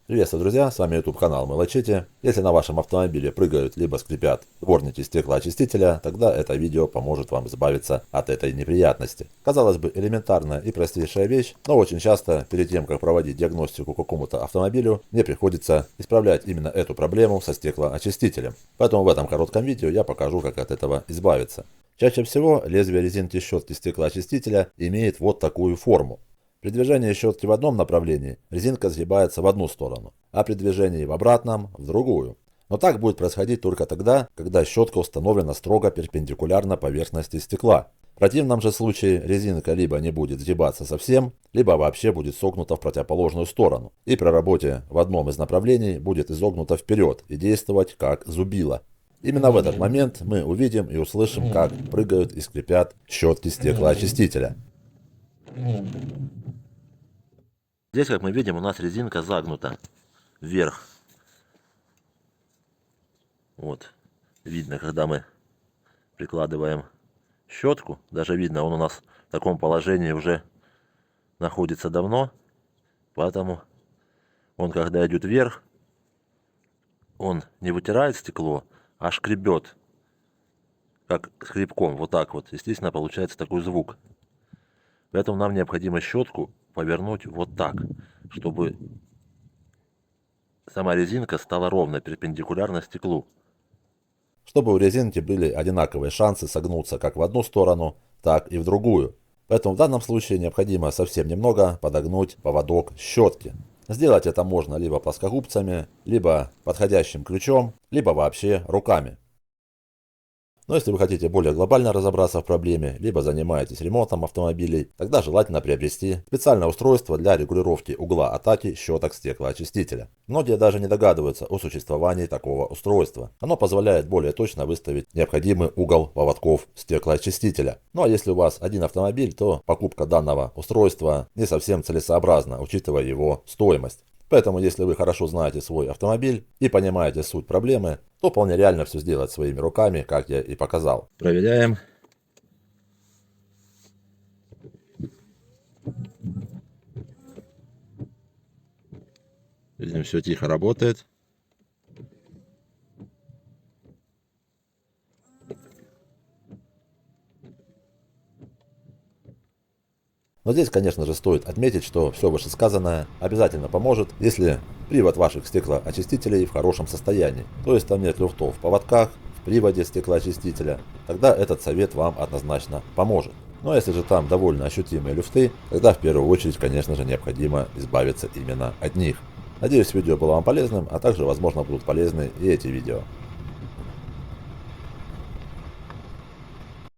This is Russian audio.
Приветствую, друзья, с вами YouTube канал Мелочите. Если на вашем автомобиле прыгают либо скрипят дворники стеклоочистителя, тогда это видео поможет вам избавиться от этой неприятности. Казалось бы, элементарная и простейшая вещь, но очень часто перед тем, как проводить диагностику какому-то автомобилю, мне приходится исправлять именно эту проблему со стеклоочистителем. Поэтому в этом коротком видео я покажу, как от этого избавиться. Чаще всего лезвие резинки щетки стеклоочистителя имеет вот такую форму. При движении щетки в одном направлении резинка сгибается в одну сторону, а при движении в обратном – в другую. Но так будет происходить только тогда, когда щетка установлена строго перпендикулярно поверхности стекла. В противном же случае резинка либо не будет сгибаться совсем, либо вообще будет согнута в противоположную сторону, и при работе в одном из направлений будет изогнута вперед и действовать как зубило. Именно в этот момент мы увидим и услышим, как прыгают и скрипят щетки стеклоочистителя. Здесь, как мы видим, у нас резинка загнута вверх. Вот, видно, когда мы прикладываем щетку, даже видно, он у нас в таком положении уже находится давно, поэтому он, когда идет вверх, он не вытирает стекло, а шкребет, как скребком, вот так вот. Естественно, получается такой звук. Поэтому нам необходимо щетку повернуть вот так, чтобы сама резинка стала ровно перпендикулярно стеклу. Чтобы у резинки были одинаковые шансы согнуться как в одну сторону, так и в другую. Поэтому в данном случае необходимо совсем немного подогнуть поводок щетки. Сделать это можно либо плоскогубцами, либо подходящим ключом, либо вообще руками. Но если вы хотите более глобально разобраться в проблеме, либо занимаетесь ремонтом автомобилей, тогда желательно приобрести специальное устройство для регулировки угла атаки щеток стеклоочистителя. Многие даже не догадываются о существовании такого устройства. Оно позволяет более точно выставить необходимый угол поводков стеклоочистителя. Ну а если у вас один автомобиль, то покупка данного устройства не совсем целесообразна, учитывая его стоимость. Поэтому, если вы хорошо знаете свой автомобиль и понимаете суть проблемы, то вполне реально все сделать своими руками, как я и показал. Проверяем. Видим, все тихо работает. Но здесь, конечно же, стоит отметить, что все вышесказанное обязательно поможет, если привод ваших стеклоочистителей в хорошем состоянии. То есть там нет люфтов в поводках, в приводе стеклоочистителя. Тогда этот совет вам однозначно поможет. Но если же там довольно ощутимые люфты, тогда в первую очередь, конечно же, необходимо избавиться именно от них. Надеюсь, видео было вам полезным, а также, возможно, будут полезны и эти видео.